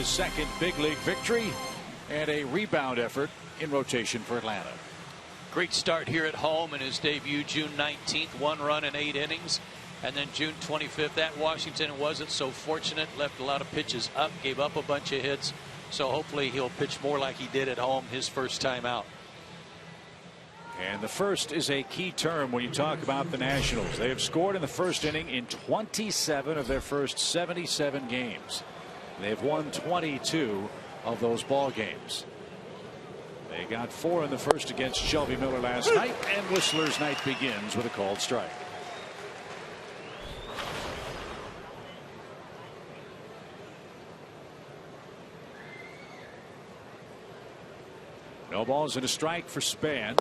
his second big league victory and a rebound effort in rotation for Atlanta. Great start here at home in his debut June 19th. 1 run in 8 innings. And then June 25th at Washington wasn't so fortunate. Left a lot of pitches up. Gave up a bunch of hits. So hopefully he'll pitch more like he did at home his first time out. And the first is a key term when you talk about the Nationals. They have scored in the first inning in 27 of their first 77 games. They've won 22 of those ball games. They got 4 in the first against Shelby Miller last night, and Whistler's night begins with a called strike. No balls and a strike for Span.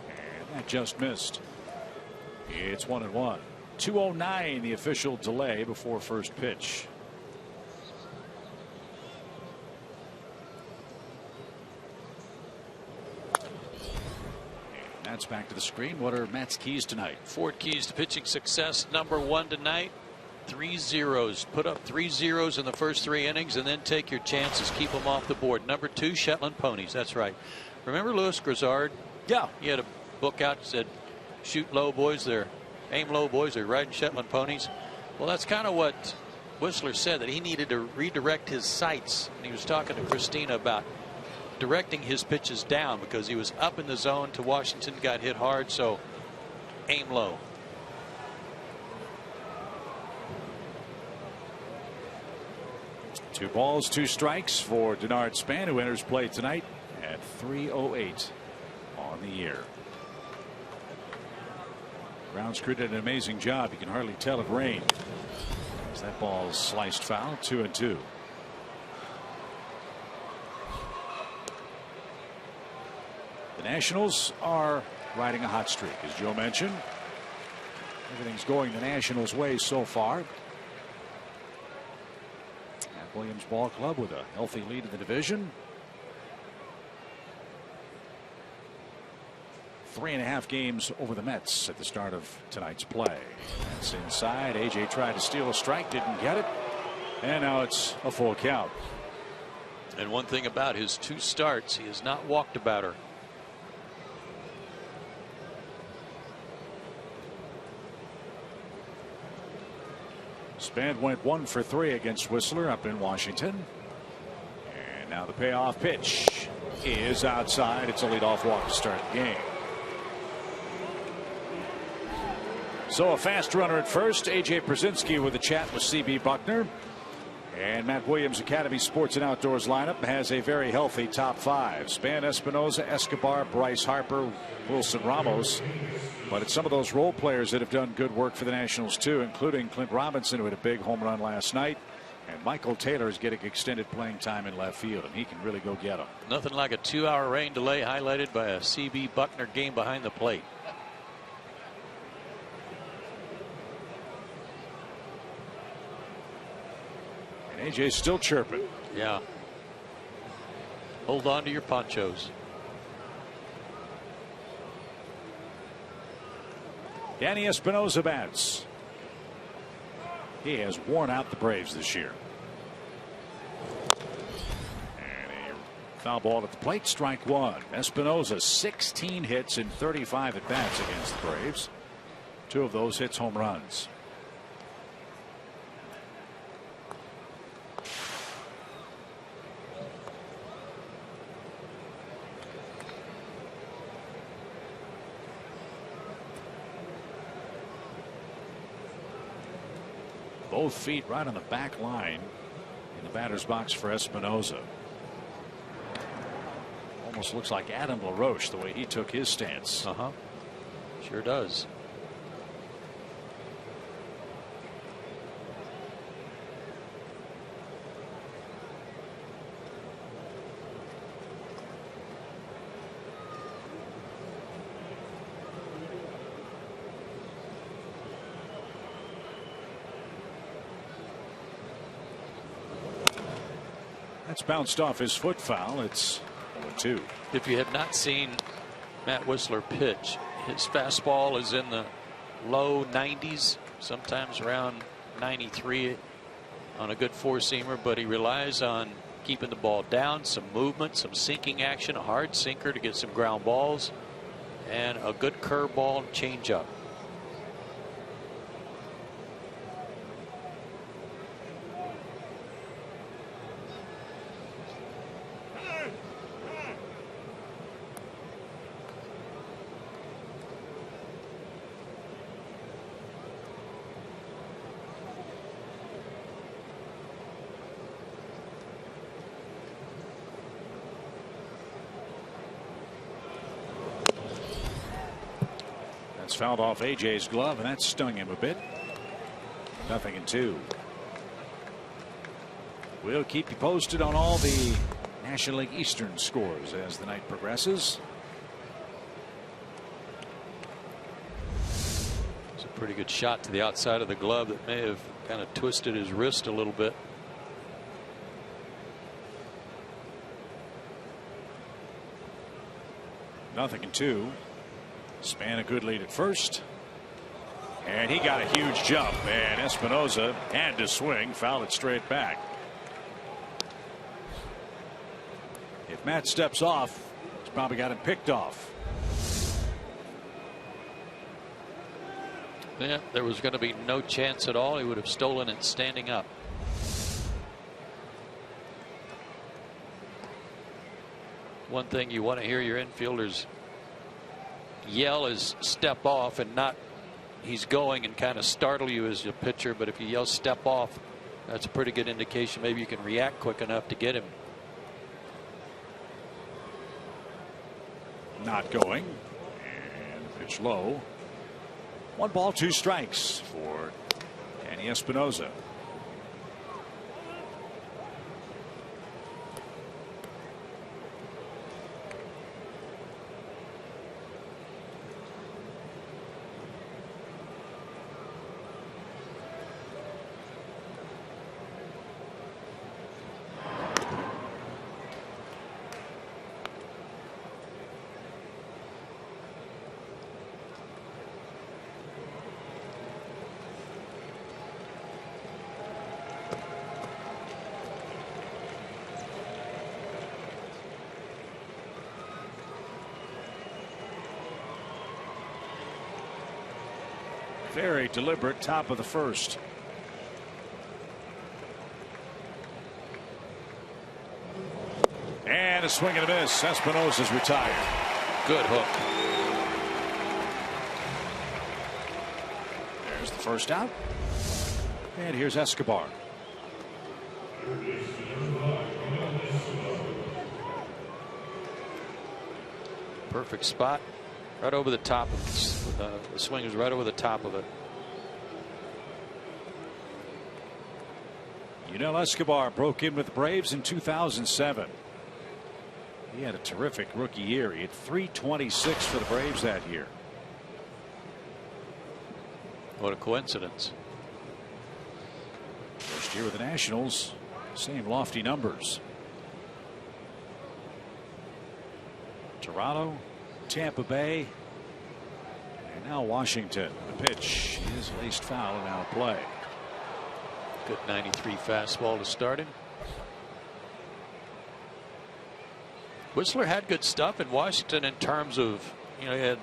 And that just missed. It's 1-1. 2:09 the official delay before first pitch. That's back to the screen. What are Matt's keys tonight? 4 keys to pitching success. Number 1 tonight, 3 zeros. Put up 3 zeros in the first 3 innings and then take your chances. Keep them off the board. Number 2, Shetland ponies. That's right. Remember Louis Grizzard? Yeah. He had a book out that said, shoot low, boys. They're aim low, boys. They're riding Shetland ponies. Well, that's kind of what Whistler said, that he needed to redirect his sights. And he was talking to Christina about directing his pitches down because he was up in the zone to Washington, got hit hard, so aim low. Two balls, 2 strikes for Denard Span, who enters play tonight at 3:08 on the year. Grounds crew did an amazing job. You can hardly tell it rained as that ball sliced foul. 2-2. The Nationals are riding a hot streak, as Joe mentioned. Everything's going the Nationals' way so far. At Williams Ball Club with a healthy lead in the division. 3.5 games over the Mets at the start of tonight's play. That's inside. AJ tried to steal a strike, didn't get it. And now it's a full count. And one thing about his 2 starts, he has not walked a batter. Span went 1 for 3 against Whistler up in Washington. And now the payoff pitch is outside. It's a leadoff walk to start the game. So a fast runner at first. AJ Przinsky with a chat with CB Buckner. And Matt Williams' Academy Sports and Outdoors lineup has a very healthy top 5. Span, Espinosa, Escobar, Bryce Harper, Wilson Ramos. But it's some of those role players that have done good work for the Nationals too, including Clint Robinson, who had a big home run last night. And Michael Taylor is getting extended playing time in left field, and he can really go get them. Nothing like a 2-hour rain delay highlighted by a CB Buckner game behind the plate. And AJ's still chirping. Yeah. Hold on to your ponchos. Danny Espinosa bats. He has worn out the Braves this year. And a foul ball at the plate, strike 1. Espinosa 16 hits in 35 at bats against the Braves. 2 of those hits home runs. Both feet right on the back line in the batter's box for Espinosa. Almost looks like Adam LaRoche the way he took his stance. Sure does. That's bounced off his foot foul. It's 0-2. If you have not seen Matt Whistler pitch, his fastball is in the low 90s, sometimes around 93. on a good four-seamer, but he relies on keeping the ball down, some movement, some sinking action, a hard sinker to get some ground balls, and a good curveball changeup. Fouled off AJ's glove, and that stung him a bit. 0-2. We'll keep you posted on all the National League Eastern scores as the night progresses. It's a pretty good shot to the outside of the glove that may have kind of twisted his wrist a little bit. Nothing in 2. Span a good lead at first. And he got a huge jump, and Espinosa had to swing, fouled it straight back. If Matt steps off, he's probably got him picked off. Yeah, there was going to be no chance at all. He would have stolen it standing up. One thing you want to hear your infielders yell is step off, and not he's going and kind of startle you as a pitcher. But if you yell step off, that's a pretty good indication. Maybe you can react quick enough to get him. Not going, and pitch low. 1 ball, 2 strikes for Danny Espinosa. Very deliberate top of the first. And a swing and a miss. Espinosa's retired. Good hook. There's the first out. And here's Escobar. Perfect spot. Right over the top of it. The swing is right over the top of it. Escobar broke in with the Braves in 2007. He had a terrific rookie year. He had .326 for the Braves that year. What a coincidence. First year with the Nationals, same lofty numbers. Toronto, Tampa Bay, and now Washington. The pitch is laced foul and out of play. Good 93 fastball to start him. Whistler had good stuff in Washington in terms of, he had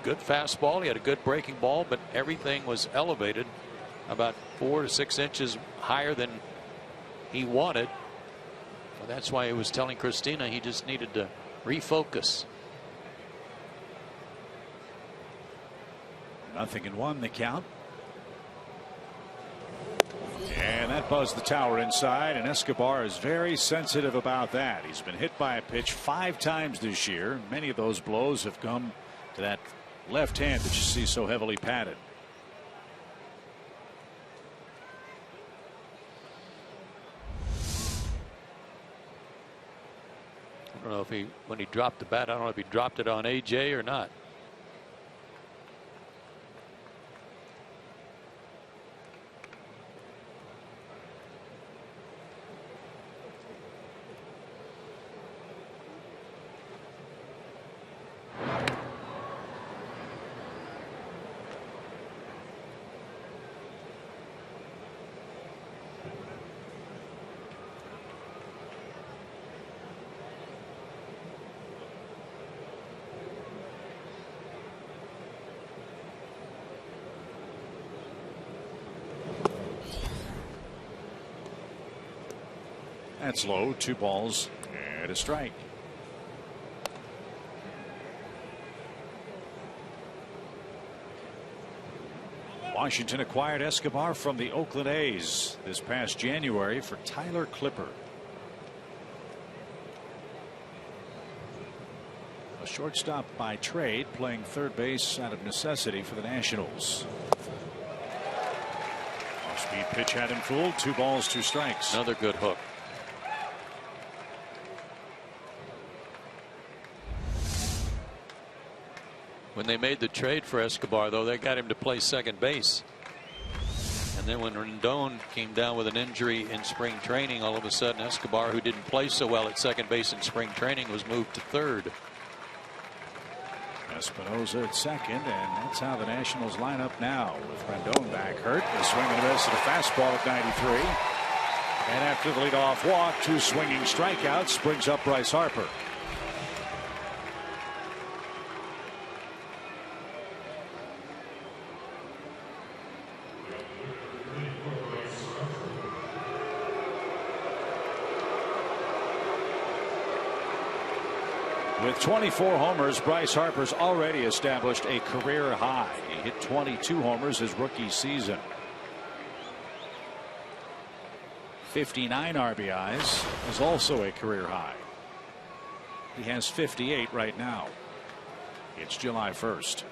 good fastball, he had a good breaking ball, but everything was elevated about 4 to 6 inches higher than he wanted. Well, that's why he was telling Christina he just needed to refocus. 0-1 the count. And that buzzed the tower inside, and Escobar is very sensitive about that. He's been hit by a pitch 5 times this year. Many of those blows have come to that left hand that you see so heavily padded. I don't know if when he dropped the bat, I don't know if he dropped it on AJ or not. That's low. 2 balls and a strike. Washington acquired Escobar from the Oakland A's this past January for Tyler Clipper. A shortstop by trade, playing third base out of necessity for the Nationals. Off-speed pitch had him fooled. 2 balls, 2 strikes. Another good hook. When they made the trade for Escobar, though, they got him to play second base. And then when Rendon came down with an injury in spring training, all of a sudden Escobar, who didn't play so well at second base in spring training, was moved to third. Espinosa at second, and that's how the Nationals line up now, with Rendon back hurt. A swing and a miss at a fastball at 93. And after the leadoff walk, 2 swinging strikeouts, brings up Bryce Harper. With 24 homers, Bryce Harper's already established a career high. He hit 22 homers his rookie season. 59 RBIs is also a career high. He has 58 right now. It's July 1st.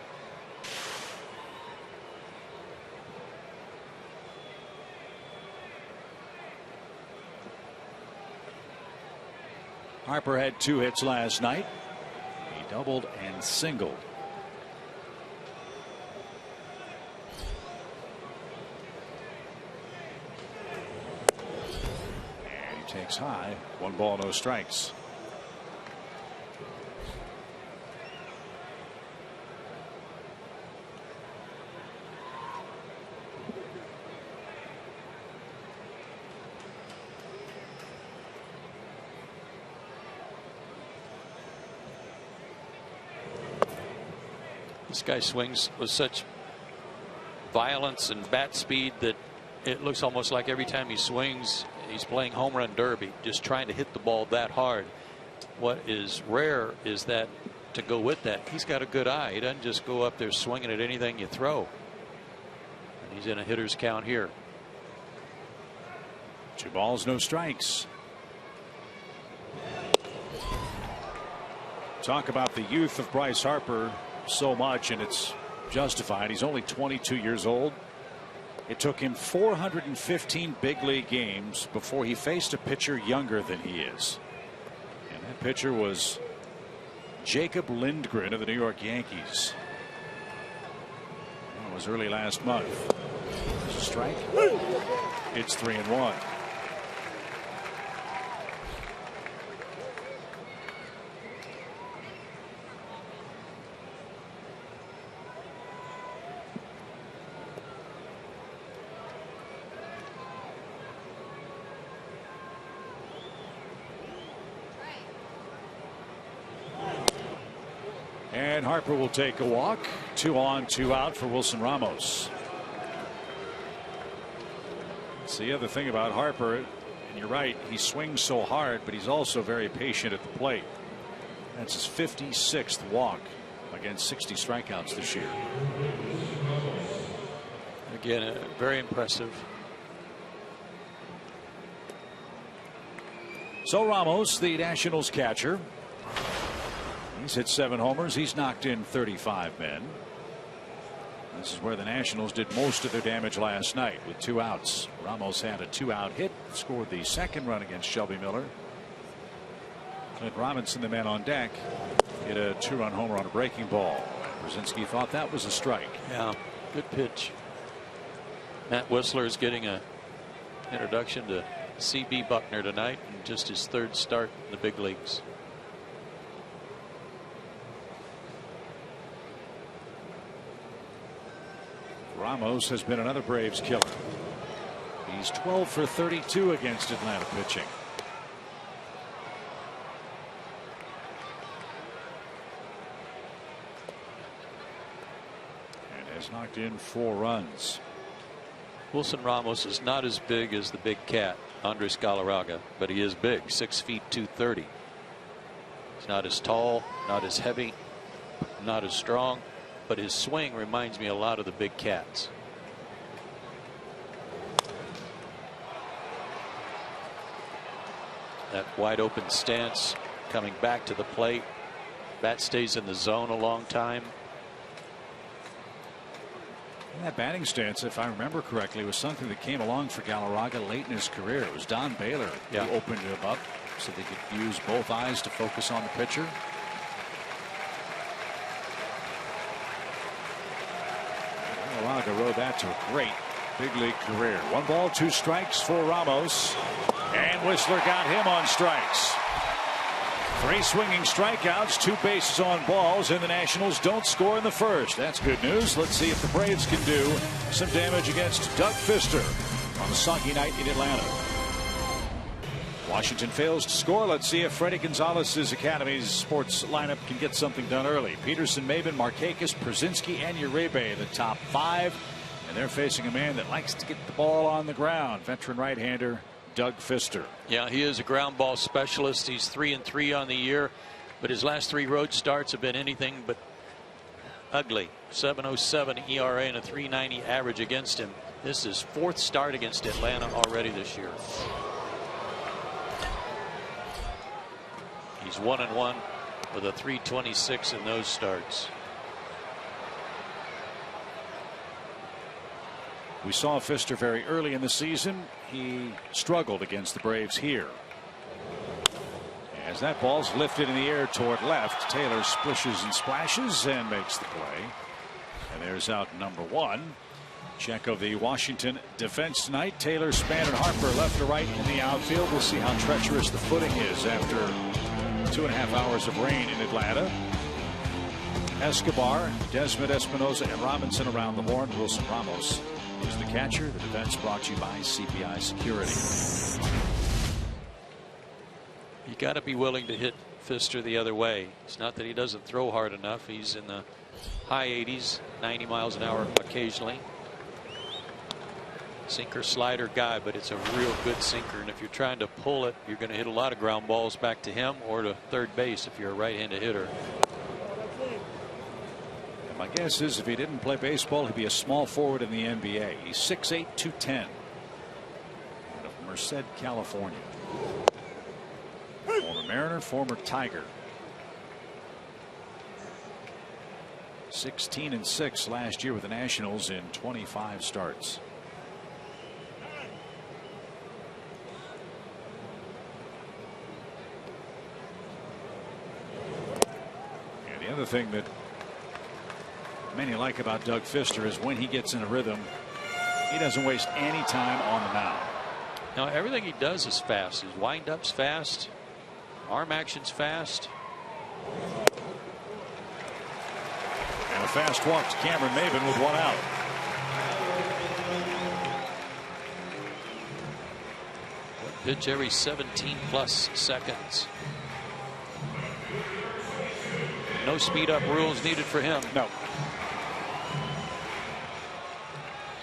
Harper had 2 hits last night. He doubled and singled. And he takes high. 1 ball, no strikes. This guy swings with such violence and bat speed that it looks almost like every time he swings, he's playing home run derby, just trying to hit the ball that hard. What is rare is that to go with that, he's got a good eye. He doesn't just go up there swinging at anything you throw. And he's in a hitter's count here. 2 balls, no strikes. Talk about the youth of Bryce Harper so much, and it's justified. He's only 22 years old. It took him 415 big league games before he faced a pitcher younger than he is. And that pitcher was Jacob Lindgren of the New York Yankees. It was early last month. There's a strike. It's 3-1. And Harper will take a walk. 2 on, 2 out for Wilson Ramos. That's the other thing about Harper, and you're right, he swings so hard, but he's also very patient at the plate. That's his 56th walk against 60 strikeouts this year. Again, very impressive. So Ramos, the Nationals catcher, he's hit 7 homers. He's knocked in 35 men. This is where the Nationals did most of their damage last night with 2 outs. Ramos had a 2-out hit, scored the 2nd run against Shelby Miller. Clint Robinson, the man on deck, hit a 2-run homer on a breaking ball. Brzezinski thought that was a strike. Yeah, good pitch. Matt Whistler is getting an introduction to C.B. Buckner tonight, and just his 3rd start in the big leagues. Ramos has been another Braves killer. He's 12 for 32 against Atlanta pitching. And has knocked in 4 runs. Wilson Ramos is not as big as the big cat, Andres Galarraga, but he is big, 6 feet 230. He's not as tall, not as heavy, not as strong, but his swing reminds me a lot of the big cats. That wide open stance, coming back to the plate. Bat stays in the zone a long time. That batting stance, if I remember correctly, was something that came along for Galarraga late in his career. It was Don Baylor who opened him up so they could use both eyes to focus on the pitcher. Galarraga rode that to a great big league career. 1 ball, 2 strikes for Ramos. And Whistler got him on strikes. 3 swinging strikeouts, 2 bases on balls, and the Nationals don't score in the first. That's good news. Let's see if the Braves can do some damage against Doug Fister on a soggy night in Atlanta. Washington fails to score. Let's see if Freddie Gonzalez's Academy's sports lineup can get something done early. Peterson, Maben, Markakis, Przinsky, and Uribe, the top 5. And they're facing a man that likes to get the ball on the ground. Veteran right-hander Doug Fister. Yeah, he is a ground ball specialist. He's 3-3 on the year, but his last 3 road starts have been anything but ugly. 7.07 ERA and a 3.90 average against him. This is 4th start against Atlanta already this year. He's 1-1 with a 3.26 in those starts. We saw Fister very early in the season. He struggled against the Braves here. As that ball's lifted in the air toward left, Taylor splishes and splashes and makes the play. And there's out number 1. Check of the Washington defense tonight. Taylor, Span, and Harper left to right in the outfield. We'll see how treacherous the footing is after 2.5 hours of rain in Atlanta. Escobar, Desmond Espinosa, and Robinson around the horn. Wilson Ramos is the catcher. The defense brought to you by CPI Security. You got to be willing to hit Fister the other way. It's not that he doesn't throw hard enough. He's in the high 80s, 90 miles an hour occasionally. Sinker slider guy, but it's a real good sinker, and if you're trying to pull it, you're going to hit a lot of ground balls back to him or to third base if you're a right-handed hitter. And my guess is if he didn't play baseball, he'd be a small forward in the NBA. He's 6'8", 210. Out of Merced, California. Former Mariner, former Tiger. 16-6 last year with the Nationals in 25 starts. And the other thing that many like about Doug Fister is when he gets in a rhythm, he doesn't waste any time on the mound. Now everything he does is fast. His wind-up's fast. Arm action's fast. And a fast walk to Cameron Maben with 1 out. Pitch every 17+ seconds. No speed up rules needed for him. No.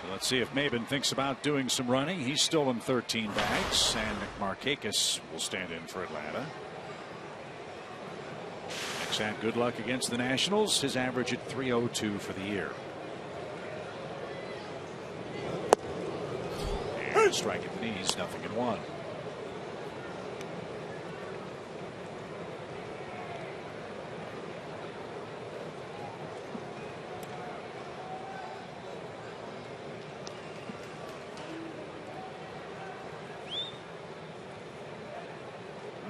So let's see if Maben thinks about doing some running. He's still in 13 bags, and Markakis will stand in for Atlanta. Nick's had good luck against the Nationals. His average at .302 for the year. And strike at the knees, 0-1.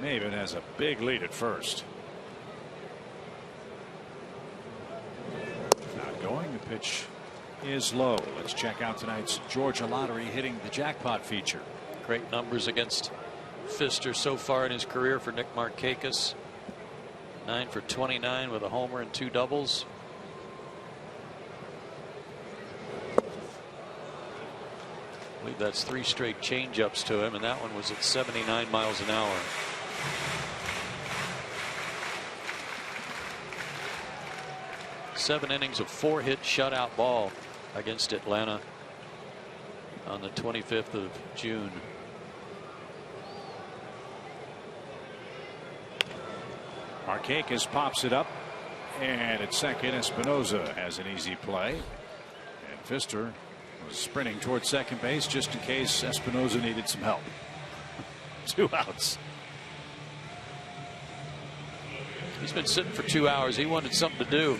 Maben has a big lead at first. Not going. The pitch is low. Let's check out tonight's Georgia Lottery hitting the jackpot feature. Great numbers against Fister so far in his career for Nick Markakis. 9 for 29 with a homer and 2 doubles. I believe that's 3 straight changeups to him, and that one was at 79 miles an hour. Seven innings of 4-hit shutout ball against Atlanta. on the 25th of June. Markakis pops it up, and at second, Espinoza has an easy play. And Pfister was sprinting towards second base just in case Espinoza needed some help. 2 outs. He's been sitting for 2 hours. He wanted something to do.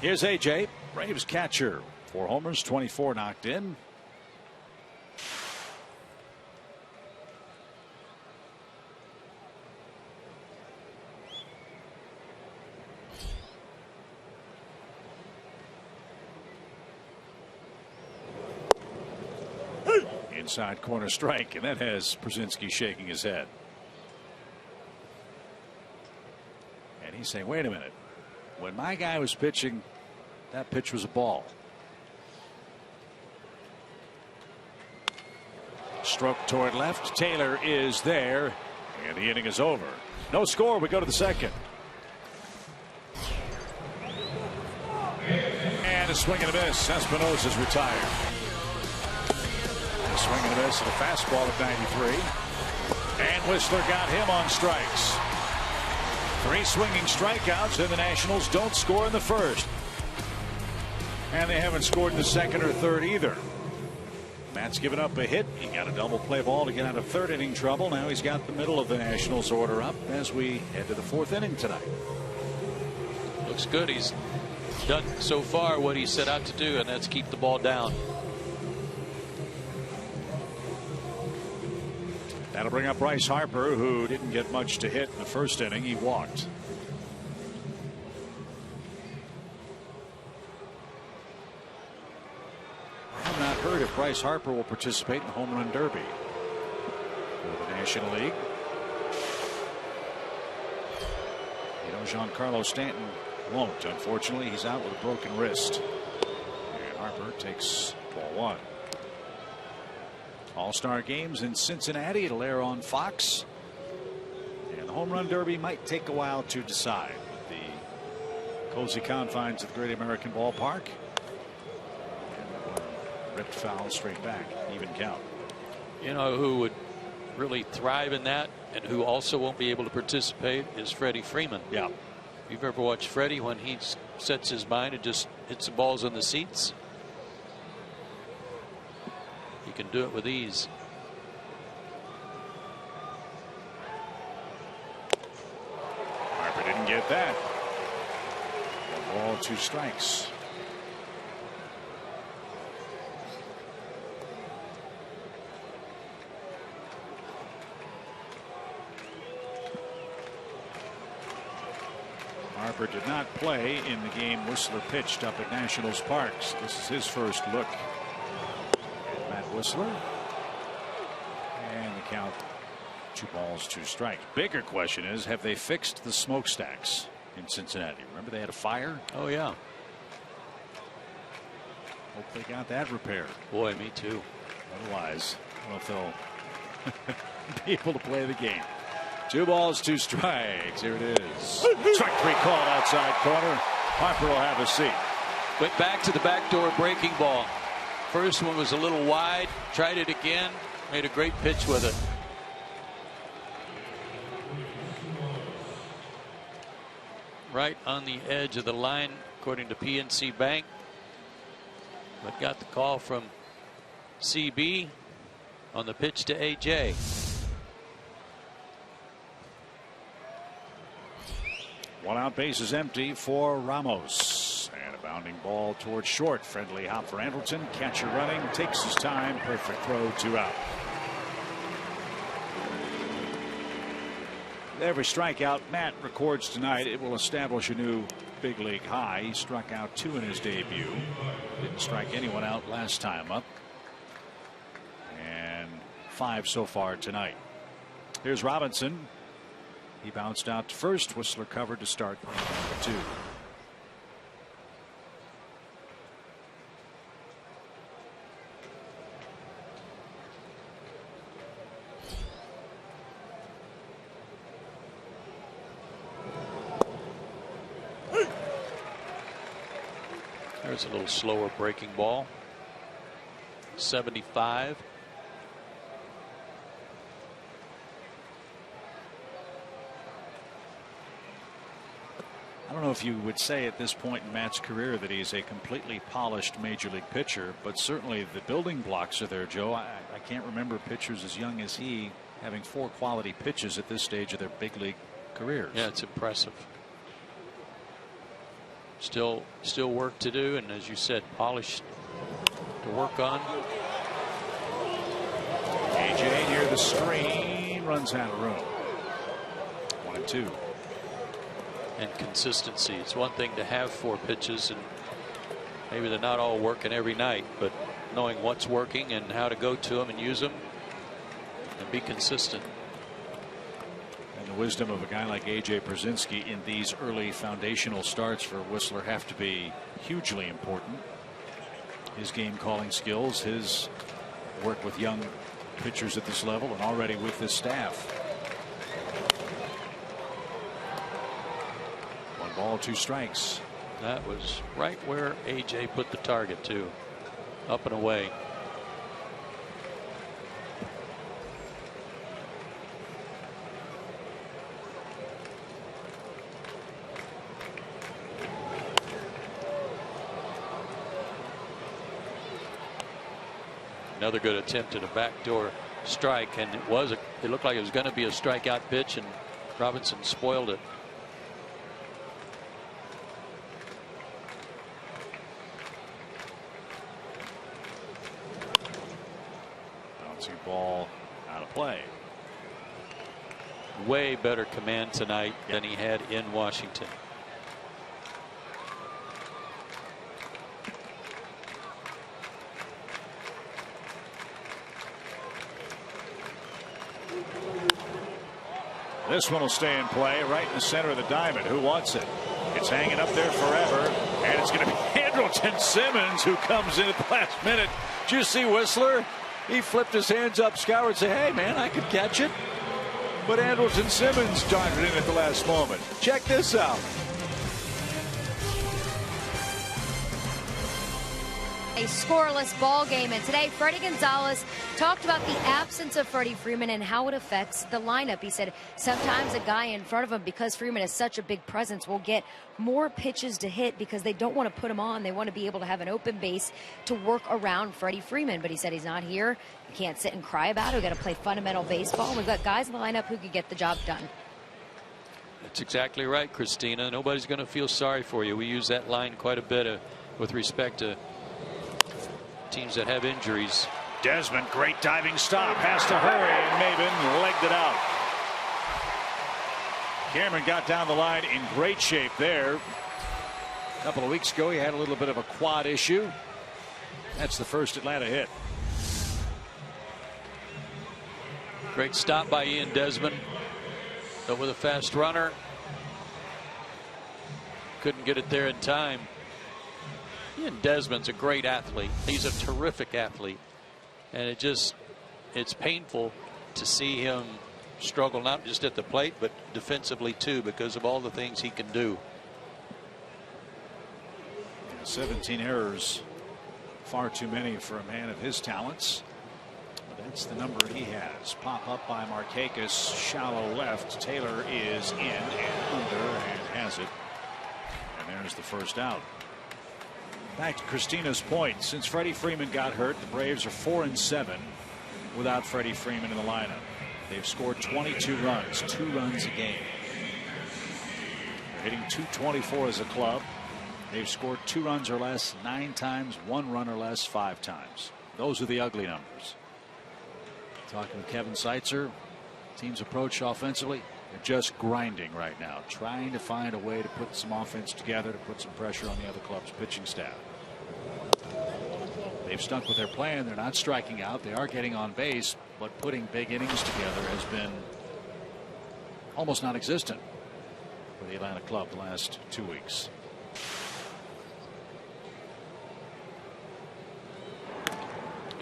Here's AJ, Braves catcher. 4 homers, 24 knocked in. Inside corner strike, and that has Przinsky shaking his head. And he's saying, wait a minute. When my guy was pitching, that pitch was a ball. Stroke toward left. Taylor is there, and the inning is over. No score. We go to the second. And a swing and a miss. Espinosa's retired. A swing and a miss at a fastball at 93. And Whistler got him on strikes. 3 swinging strikeouts, and the Nationals don't score in the first. And they haven't scored in the second or third either. Matt's given up a hit. He got a double play ball to get out of third inning trouble. Now he's got the middle of the Nationals order up as we head to the 4th inning tonight. Looks good. He's done so far what he set out to do, and that's keep the ball down. That'll bring up Bryce Harper, who didn't get much to hit in the first inning. He walked. I have not heard if Bryce Harper will participate in the home run derby for the National League. You know, Giancarlo Stanton won't. Unfortunately, he's out with a broken wrist. And Harper takes ball 1. All-Star games in Cincinnati. It'll air on Fox. And the home run derby might take a while to decide. The cozy confines of the Great American Ballpark. And ripped foul straight back. Even count. You know who would really thrive in that and who also won't be able to participate is Freddie Freeman. Yeah. If you've ever watched Freddie when he sets his mind and just hits the balls in the seats, he can do it with ease. Harper didn't get that. 1 ball, 2 strikes. Harper did not play in the game Whistler pitched up at Nationals Parks. This is his first look at Matt Whistler. And the count 2 balls, 2 strikes. Bigger question is, have they fixed the smokestacks in Cincinnati? Remember they had a fire? Oh yeah. Hope they got that repaired. Boy, me too. Otherwise, I don't know if they'll be able to play the game. 2 balls, 2 strikes. Here it is. Strike 3 called outside corner. Harper will have a seat. Went back to the backdoor breaking ball. First one was a little wide. Tried it again. Made a great pitch with it. Right on the edge of the line, according to PNC Bank. But got the call from CB on the pitch to AJ. One out, base is empty for Ramos. And a bounding ball towards short. Friendly hop for Andrelton. Catcher running. Takes his time. Perfect throw. 2 out. Every strikeout Matt records tonight, it will establish a new big league high. He struck out 2 in his debut. Didn't strike anyone out last time up. And 5 so far tonight. Here's Robinson. He bounced out to first. Whistler covered to start number 2. There's a little slower breaking ball. 75. I don't know if you would say at this point in Matt's career that he's a completely polished major league pitcher, but certainly the building blocks are there, Joe. I can't remember pitchers as young as he having 4 quality pitches at this stage of their big league careers. Yeah, it's impressive. Still work to do, and as you said, polished to work on. AJ near the screen, runs out of room. 1-2. And consistency. It's one thing to have 4 pitches, and maybe they're not all working every night, but knowing what's working and how to go to them and use them and be consistent. And the wisdom of a guy like AJ Pierzynski in these early foundational starts for Whistler have to be hugely important. His game calling skills, his work with young pitchers at this level, and already with this staff. 1 ball, 2 strikes. That was right where AJ put the target to. Up and away. Another good attempt at a backdoor strike, and it looked like it was going to be a strikeout pitch, and Robinson spoiled it. Bouncing ball out of play. Way better command tonight than he had in Washington. This one will stay in play right in the center of the diamond. Who wants it? It's hanging up there forever, and it's going to be Andrelton Simmons who comes in at the last minute. Did you see Whistler? He flipped his hands up, scoured, and said, hey, man, I could catch it. But Andrelton Simmons darted in at the last moment. Check this out. A scoreless ball game, and today Freddie Gonzalez talked about the absence of Freddie Freeman and how it affects the lineup. He said sometimes a guy in front of him, because Freeman is such a big presence, will get more pitches to hit because they don't want to put him on. They want to be able to have an open base to work around Freddie Freeman, but he said he's not here. You can't sit and cry about it. We've got to play fundamental baseball. We've got guys in the lineup who could get the job done. That's exactly right, Christina. Nobody's going to feel sorry for you. We use that line quite a bit with respect to teams that have injuries. Desmond, great diving stop, has to hurry, and Maben legged it out. Cameron got down the line in great shape there. A couple of weeks ago he had a little bit of a quad issue. That's the first Atlanta hit. Great stop by Ian Desmond, but with a fast runner, couldn't get it there in time. Ian Desmond's a great athlete. He's a terrific athlete, and it's painful to see him struggle, not just at the plate but defensively too, because of all the things he can do. 17 errors, far too many for a man of his talents, but that's the number he has. Pop up by Markakis, shallow left. Taylor is in and under and has it, and there's the first out. Back to Christina's point, since Freddie Freeman got hurt, the Braves are 4-7 without Freddie Freeman in the lineup. They've scored 22 runs, 2 runs a game. They're hitting .224 as a club. They've scored 2 runs or less 9 times, 1 run or less 5 times. Those are the ugly numbers. Talking with Kevin Seitzer, team's approach offensively, they're just grinding right now, trying to find a way to put some offense together, to put some pressure on the other club's pitching staff. They've stuck with their plan. They're not striking out. They are getting on base, but putting big innings together has been almost non-existent for the Atlanta club the last 2 weeks.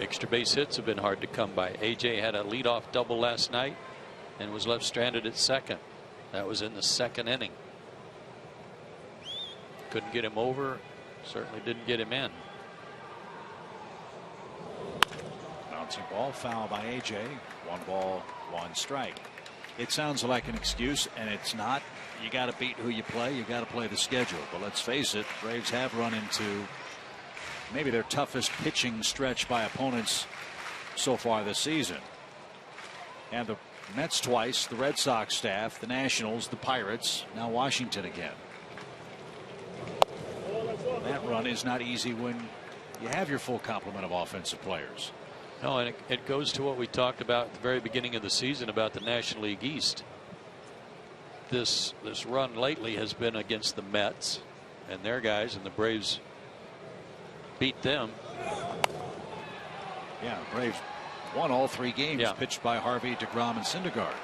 Extra base hits have been hard to come by. AJ had a leadoff double last night and was left stranded at second. That was in the 2nd inning. Couldn't get him over certainly didn't get him in. Bouncing ball, foul by AJ. 1 ball, 1 strike. It sounds like an excuse, and it's not. You got to beat who you play. You got to play the schedule. But let's face it, Braves have run into maybe their toughest pitching stretch by opponents so far this season. And the Mets twice, the Red Sox staff, the Nationals, the Pirates, now Washington again. That run is not easy when you have your full complement of offensive players. No, and it goes to what we talked about at the very beginning of the season about the National League East. This run lately has been against the Mets and their guys, and the Braves beat them. Yeah, Braves won all 3 games pitched by Harvey, DeGrom, and Syndergaard.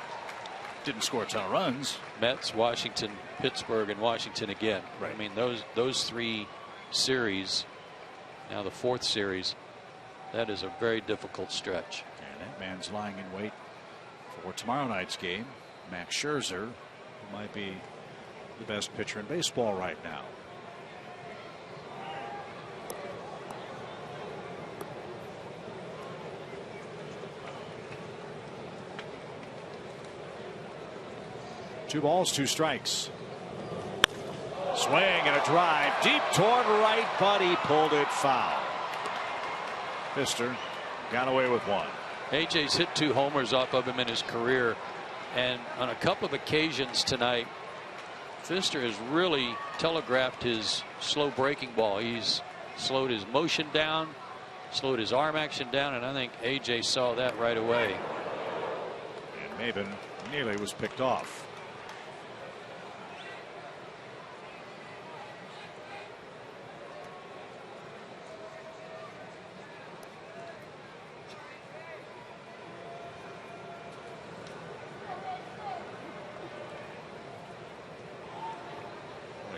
Didn't score a ton of runs. Mets, Washington, Pittsburgh, and Washington again. Right. I mean, those 3 series, now the 4th series, that is a very difficult stretch. And that man's lying in wait for tomorrow night's game. Max Scherzer, who might be the best pitcher in baseball right now. Two balls, 2 strikes. Swing and a drive deep toward right, but he pulled it foul. Pfister got away with 1. AJ's hit 2 homers off of him in his career, and on a couple of occasions tonight, Pfister has really telegraphed his slow breaking ball. He's slowed his motion down, slowed his arm action down, and I think AJ saw that right away. And Maben nearly was picked off.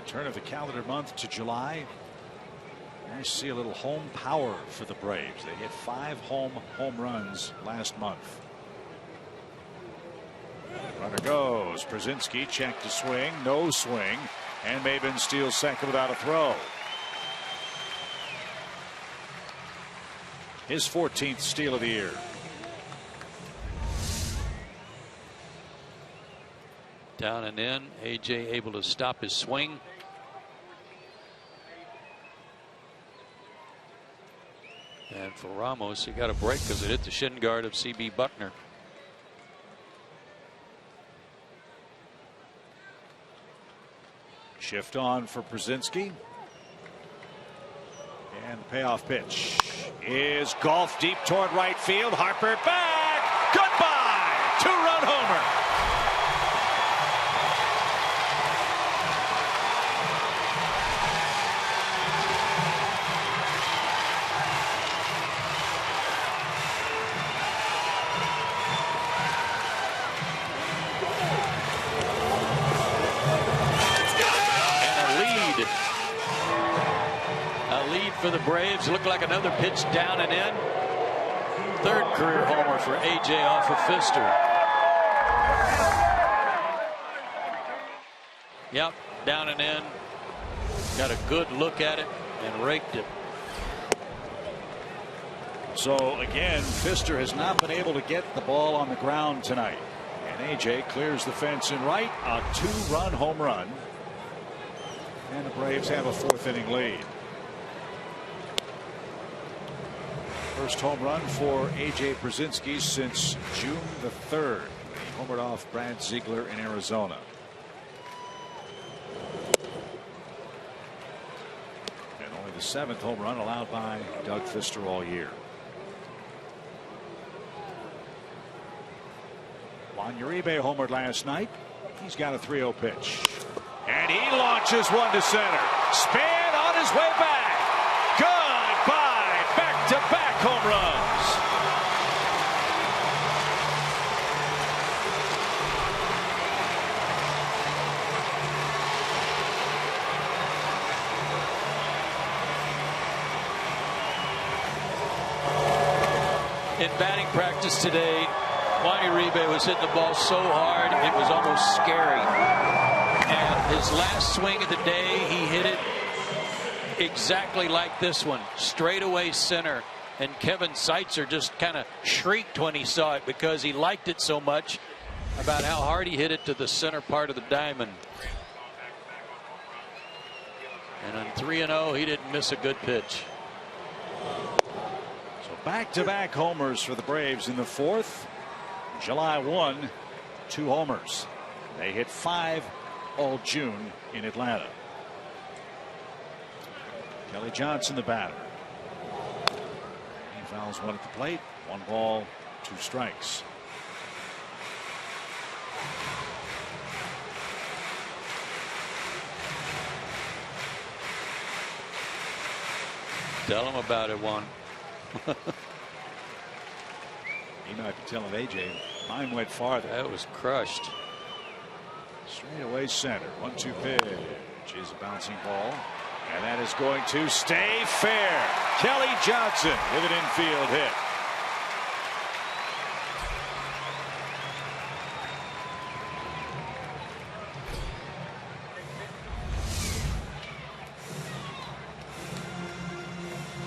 Turn of the calendar month to July. I see a little home power for the Braves. They hit 5 home runs last month. Runner goes. Brzezinski checked to swing. No swing. And Maben steals second without a throw. His 14th steal of the year. Down and in. AJ able to stop his swing. And for Ramos, he got a break because it hit the shin guard of CB Buckner. Shift on for Brzezinski. And the payoff pitch is golf deep toward right field. Harper back. Goodbye. 2-run homer. For the Braves, looked like another pitch down and in. 3rd career homer for AJ off of Pfister. Yep, down and in. Got a good look at it and raked it. So again, Pfister has not been able to get the ball on the ground tonight. And AJ clears the fence in right. A 2-run home run. And the Braves have a 4th inning lead. First home run for A.J. Brzezinski since June the 3rd. He homered off Brad Ziegler in Arizona. And only the 7th home run allowed by Doug Pfister all year. Juan Uribe homered last night. He's got a 3-0 pitch. And he launches one to center. Span on his way back. Goodbye. Back-to-back home runs. In batting practice today, Juan Uribe was hitting the ball so hard it was almost scary. And his last swing of the day, he hit it exactly like this one, straightaway center. And Kevin Seitzer just kind of shrieked when he saw it because he liked it so much about how hard he hit it to the center part of the diamond. And on 3-0, he didn't miss a good pitch. So back-to-back homers for the Braves in the fourth. July 1, 2 homers. They hit 5 all June in Atlanta. Kelly Johnson, the batter. He fouls one at the plate. 1 ball, 2 strikes. Tell him about it, Juan. He might be telling AJ. Mine went farther. That was crushed. Straight away center. 1-2 pitch is a bouncing ball. And that is going to stay fair. Kelly Johnson with an infield hit.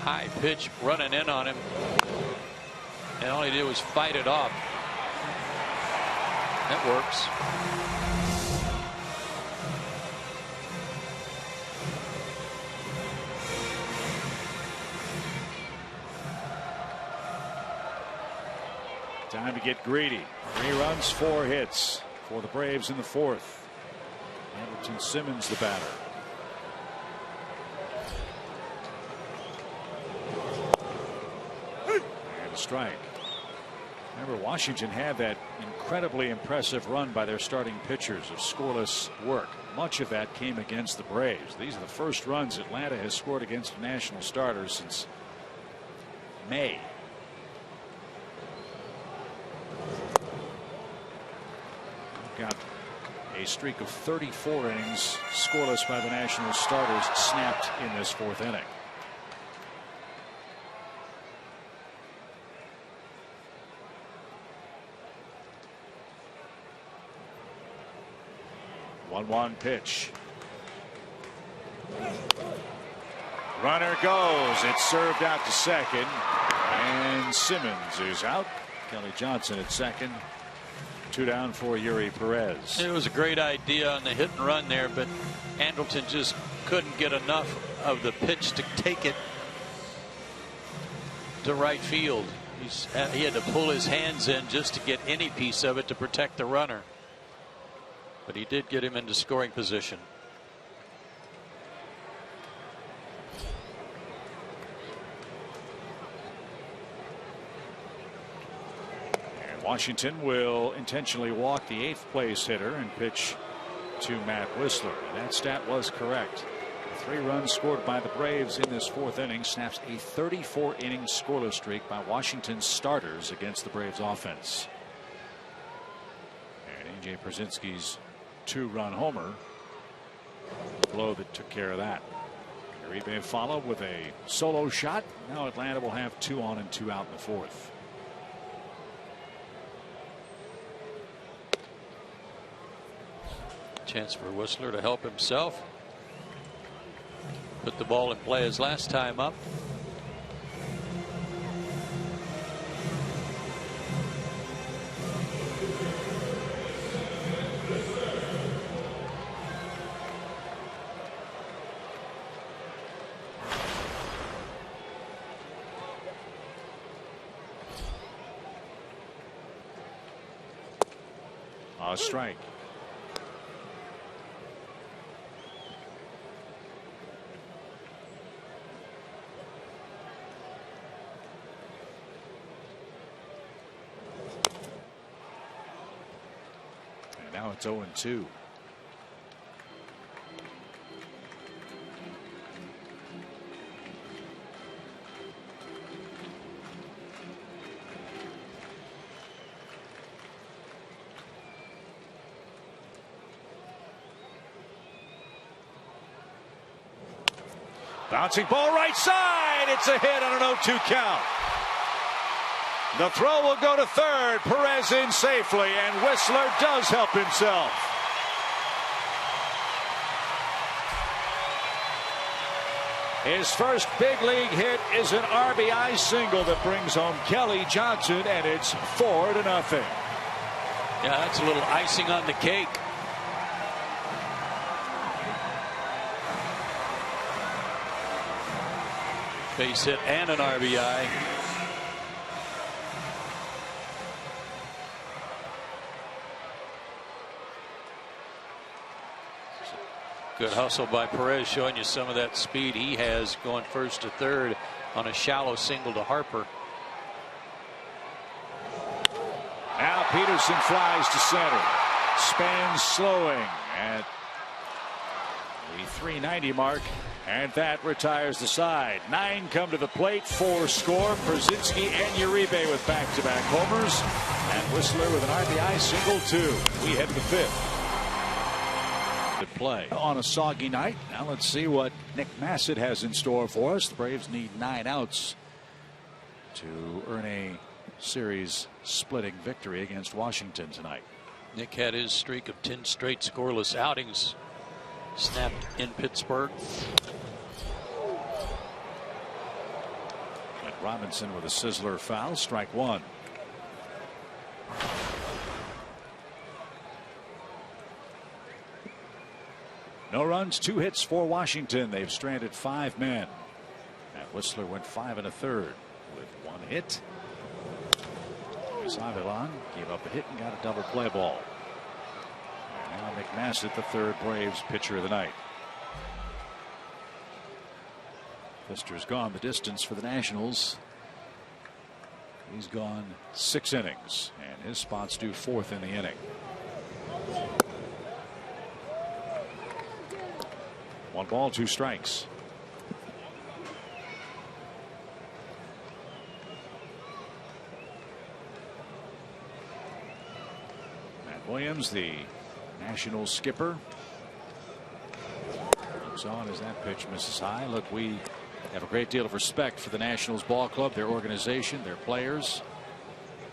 High pitch running in on him. And all he did was fight it off. That works. Time to get greedy. 3 runs, 4 hits for the Braves in the fourth. Andrelton Simmons, the batter. And a strike. Remember, Washington had that incredibly impressive run by their starting pitchers of scoreless work. Much of that came against the Braves. These are the first runs Atlanta has scored against national starters since May. Got a streak of 34 innings scoreless by the national starters snapped in this fourth inning. One pitch. Runner goes. It's served out to second. And Simmons is out. Kelly Johnson at second. 2 down for Yuri Perez. It was a great idea on the hit and run there, but Andrelton just couldn't get enough of the pitch to take it to right field. He had to pull his hands in just to get any piece of it to protect the runner. But he did get him into scoring position. Washington will intentionally walk the 8th place hitter and pitch to Matt Whistler. That stat was correct. 3 runs scored by the Braves in this fourth inning snaps a 34-inning scoreless streak by Washington's starters against the Braves offense. And AJ Pierzynski's 2-run homer, the blow that took care of that. Uribe followed with a solo shot. Now Atlanta will have 2 on and 2 out in the fourth. Chance for Whistler to help himself. Put the ball in play his last time up. A strike. Now it's 0-2. Bouncing ball right side. It's a hit on an 0-2 count. The throw will go to third. Perez in safely, and Whistler does help himself. His first big league hit is an RBI single that brings home Kelly Johnson, and it's 4-0. Yeah, that's a little icing on the cake. Base hit and an RBI. Good hustle by Perez, showing you some of that speed he has going first to third on a shallow single to Harper. Now Peterson flies to center. Spans slowing at the 390 mark, and that retires the side. 9 come to the plate, 4 score. Przinsky and Uribe with back-to-back homers, and Whistler with an RBI single too. We head to the 5th. Good play on a soggy night. Now let's see what Nick Massett has in store for us. The Braves need 9 outs to earn a series splitting victory against Washington tonight. Nick had his streak of 10 straight scoreless outings snapped in Pittsburgh. And Robinson with a sizzler foul, strike 1. No runs, 2 hits for Washington. They've stranded 5 men. And Whistler went 5 1/3 with 1 hit. Avilan gave up a hit and got a double play ball. And now Nick Massett, the 3rd Braves pitcher of the night. Fister's gone the distance for the Nationals. He's gone 6 innings, and his spot's due 4th in the inning. 1 ball, 2 strikes. Matt Williams, the Nationals skipper, looks on as that pitch misses high. Look, we have a great deal of respect for the Nationals ball club, their organization, their players,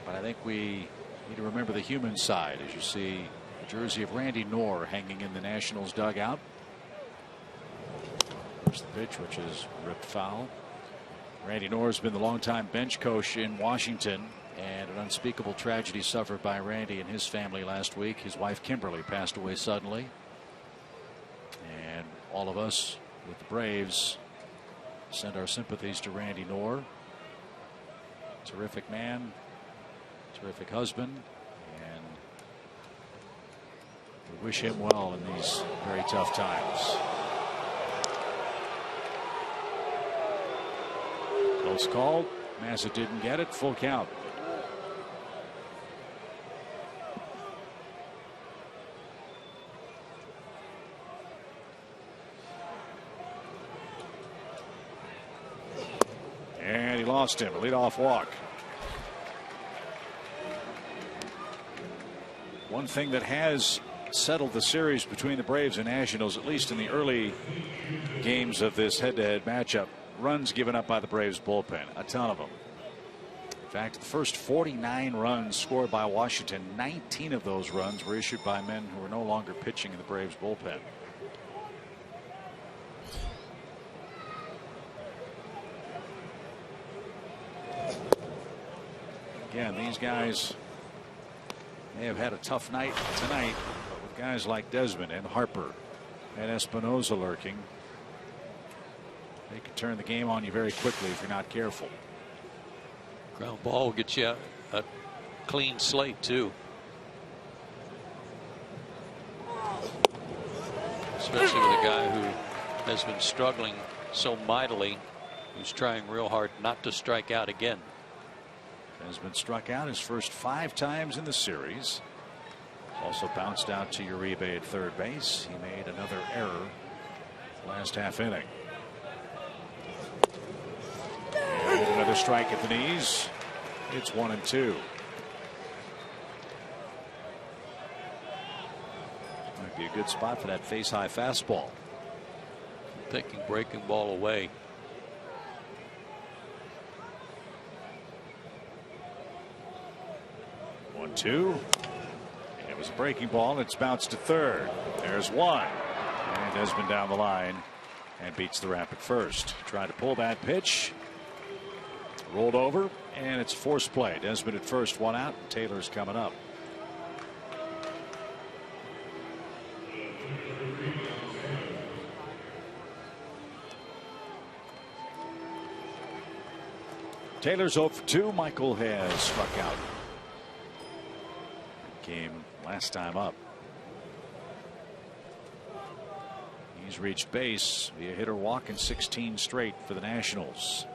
but I think we need to remember the human side as you see the jersey of Randy Knorr hanging in the Nationals dugout. The pitch, which is ripped foul. Randy Knorr has been the longtime bench coach in Washington, and an unspeakable tragedy suffered by Randy and his family last week. His wife Kimberly passed away suddenly, and all of us with the Braves send our sympathies to Randy Knorr. Terrific man, terrific husband, and we wish him well in these very tough times. Close call. Massett didn't get it. Full count. And he lost him. A leadoff walk. One thing that has settled the series between the Braves and Nationals, at least in the early games of this head-to-head matchup, runs given up by the Braves bullpen, a ton of them. In fact, the first 49 runs scored by Washington, 19 of those runs were issued by men who were no longer pitching in the Braves bullpen. Again, these guys may have had a tough night tonight, but with guys like Desmond and Harper and Espinosa lurking, they could turn the game on you very quickly if you're not careful. Ground ball will get you a clean slate too. Especially with a guy who has been struggling so mightily, who's trying real hard not to strike out again. Has been struck out his first 5 times in the series. Also bounced out to Uribe at 3rd base. He made another error last half inning. And another strike at the knees. It's 1-2. Might be a good spot for that face high fastball. Taking breaking ball away. Two. It was a breaking ball. It's bounced to 3rd. There's 1. And Desmond down the line and beats the Rapid first. Tried to pull that pitch. Rolled over, and it's force play. Desmond at first, one out. Taylor's coming up. Taylor's 0 for 2. Michael has struck out. Came last time up. He's reached base via hit or walk in 16 straight for the Nationals.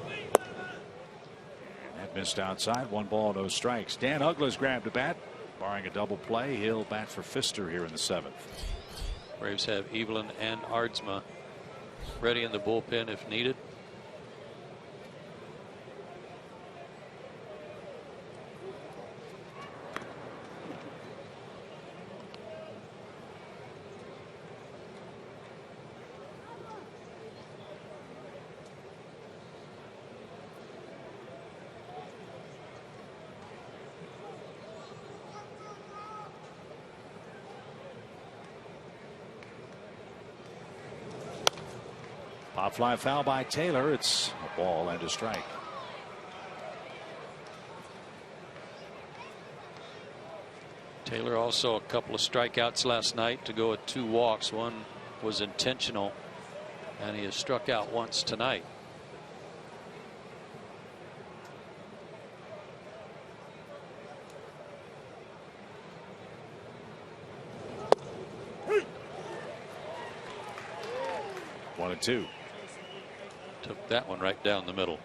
And that missed outside. 1 ball, no strikes. Dan Uggla's grabbed a bat. Barring a double play, he'll bat for Pfister here in the 7th. Braves have Evelyn and Ardsma ready in the bullpen if needed. Pop fly foul by Taylor. It's a ball and a strike. Taylor also a couple of strikeouts last night to go with 2 walks. One was intentional, and he has struck out once tonight. One and 2. Took that one right down the middle.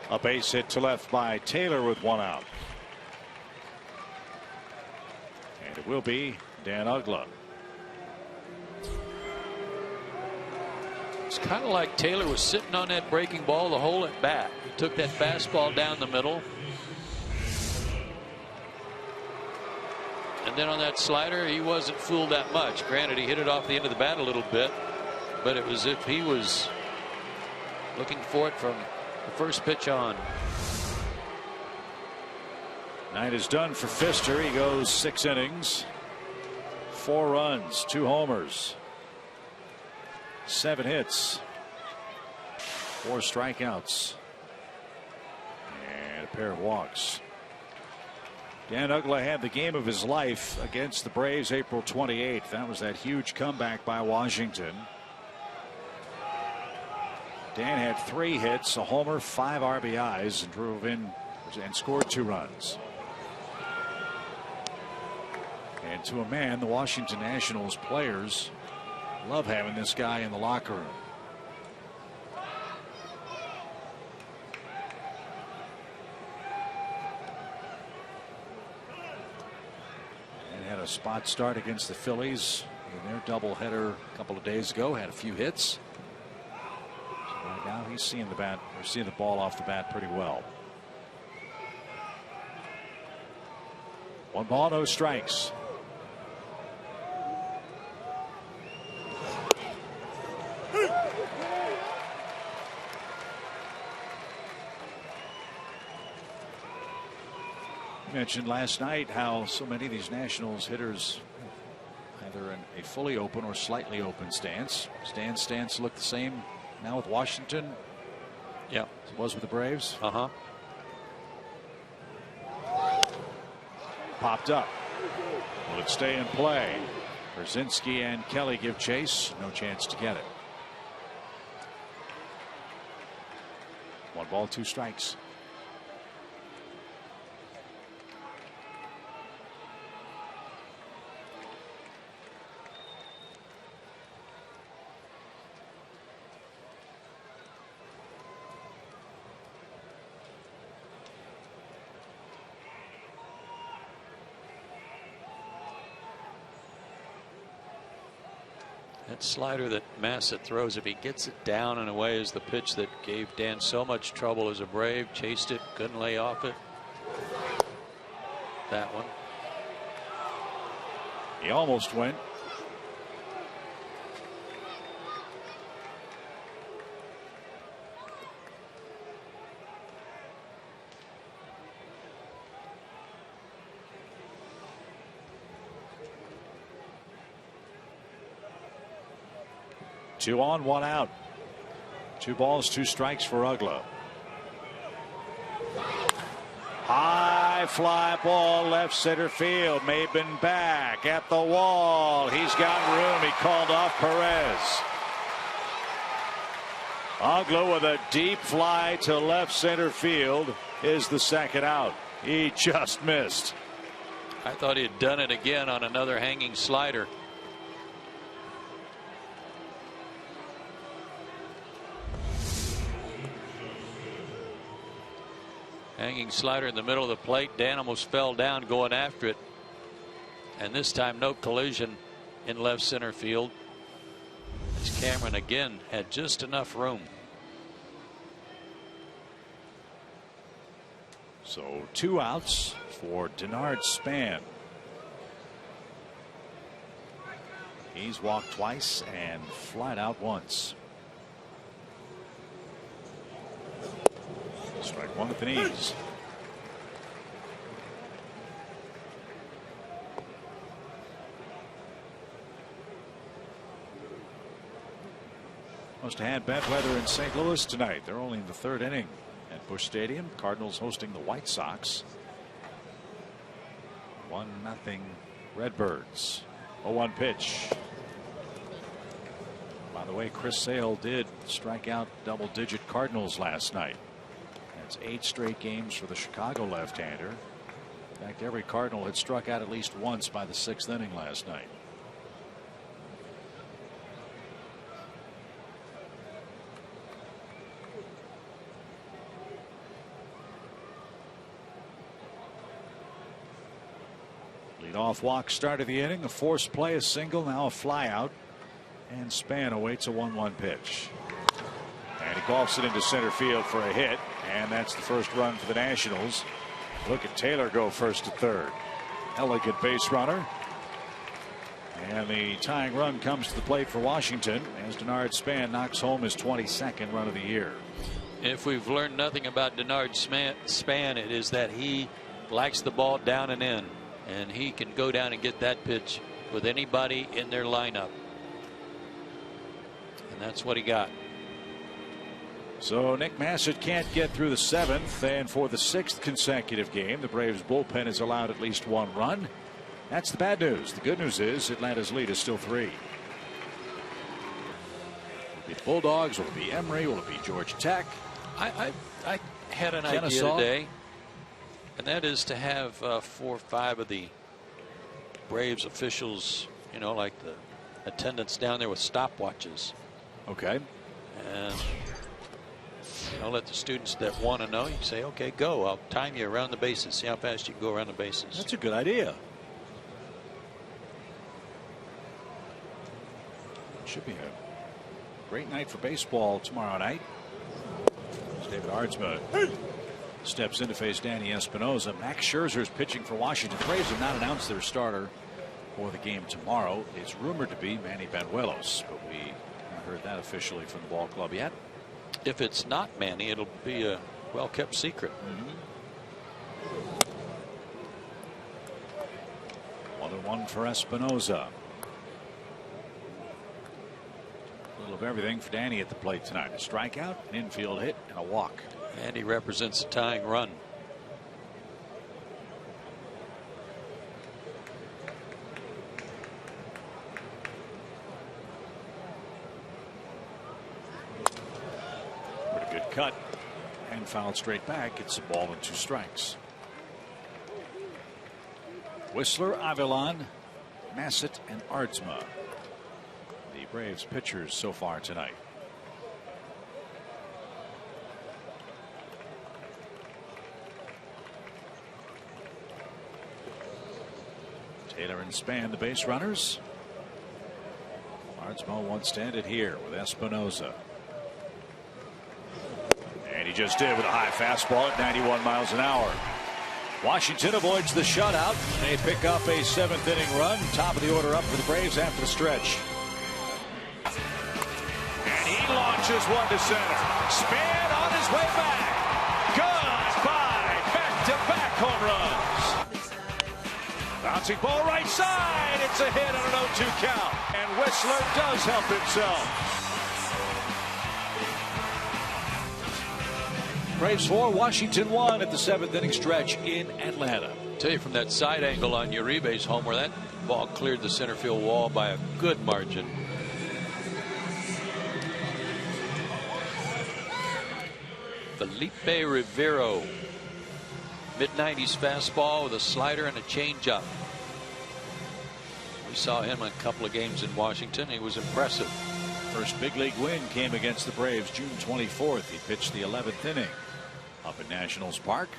A base hit to left by Taylor with 1 out. And it will be Dan Uggla. It's kind of like Taylor was sitting on that breaking ball the whole at bat. He took that fastball down the middle. And then on that slider, he wasn't fooled that much. Granted, he hit it off the end of the bat a little bit, but it was as if he was looking for it from the first pitch on. Night is done for Pfister. He goes 6 innings, 4 runs, 2 homers, 7 hits, 4 strikeouts, and a pair of walks. Dan Uggla had the game of his life against the Braves April 28th. That was that huge comeback by Washington. Dan had 3 hits, a homer, 5 RBIs, and drove in and scored 2 runs. And to a man, the Washington Nationals players love having this guy in the locker room. And had a spot start against the Phillies in their doubleheader a couple of days ago. Had a few hits. Right now he's seeing the bat, or seeing the ball off the bat pretty well. 1 ball, no strikes. You mentioned last night how so many of these Nationals hitters either in a fully open or slightly open stance. Stan's stance looked the same now with Washington. Yeah, as it was with the Braves. Popped up. Will it stay in play? Brzezinski and Kelly give chase. No chance to get it. 1 ball, 2 strikes. That slider that Massett throws, if he gets it down and away, is the pitch that gave Dan so much trouble as a Brave. Chased it, couldn't lay off it. That one. He almost went. Two on, one out. 2 balls, 2 strikes for Ugla. High fly ball left center field. Maben back at the wall. He's got room. He called off Perez. Ugla with a deep fly to left center field is the second out. He just missed. I thought he had done it again on another hanging slider. Hanging slider in the middle of the plate. Dan almost fell down going after it. And this time no collision in left center field. As Cameron again had just enough room. So 2 outs for Denard Span. He's walked twice and flied out once. Strike 1 with the knees. Must have had bad weather in St. Louis tonight. They're only in the 3rd inning at Busch Stadium. Cardinals hosting the White Sox. 1-0 Redbirds. 0-1 pitch. By the way, Chris Sale did strike out double-digit Cardinals last night. That's 8 straight games for the Chicago left-hander. In fact, every Cardinal had struck out at least once by the 6th inning last night. Leadoff walk start of the inning. A forced play, a single, now a fly out. And Span awaits a 1-1 pitch. And he golfs it into center field for a hit. And that's the first run for the Nationals. Look at Taylor go first to third. Elegant base runner. And the tying run comes to the plate for Washington as Denard Span knocks home his 22nd run of the year. If we've learned nothing about Denard Span, it is that he likes the ball down and in. And he can go down and get that pitch with anybody in their lineup. And that's what he got. So Nick Massett can't get through the 7th, and for the 6th consecutive game the Braves bullpen has allowed at least 1 run. That's the bad news. The good news is Atlanta's lead is still 3. Will it be the Bulldogs? Will it be Emory? Will it be Georgia Tech? I had an idea today, and that is to have 4 or 5 of the Braves officials, you know, like the attendants down there with stopwatches. Okay. And I'll let the students that want to know, you say, okay, go. I'll time you around the bases. See how fast you can go around the bases. That's a good idea. Should be a great night for baseball tomorrow night. David Ardsma steps in to face Danny Espinosa. Max Scherzer is pitching for Washington. The Braves have not announced their starter for the game tomorrow. It's rumored to be Manny Banuelos, but we haven't heard that officially from the ball club yet. If it's not Manny, it'll be a well-kept secret. 1-1 for Espinosa. A little of everything for Danny at the plate tonight. A strikeout, an infield hit, and a walk. And he represents a tying run. Pretty good cut and fouled straight back. It's a ball and 2 strikes. Whistler, Avilan, Massett, and Ardsma, the Braves pitchers so far tonight. Taylor and Span, the base runners. Cards. Mo once standing here with Espinosa. And he just did with a high fastball at 91 miles an hour. Washington avoids the shutout. They pick up a 7th inning run. Top of the order up for the Braves after the stretch. And he launches one to center. Span on his way back. Goodbye. Back-to-back home runs. Bouncing ball right side. It's a hit on an 0-2 count. And Whistler does help himself. Braves 4, Washington 1 at the 7th inning stretch in Atlanta. Tell you from that side angle on Uribe's homer, that ball cleared the center field wall by a good margin. Felipe Rivero, mid-90s fastball with a slider and a changeup. We saw him in a couple of games in Washington. He was impressive. First big league win came against the Braves June 24th. He pitched the 11th inning up at Nationals Park.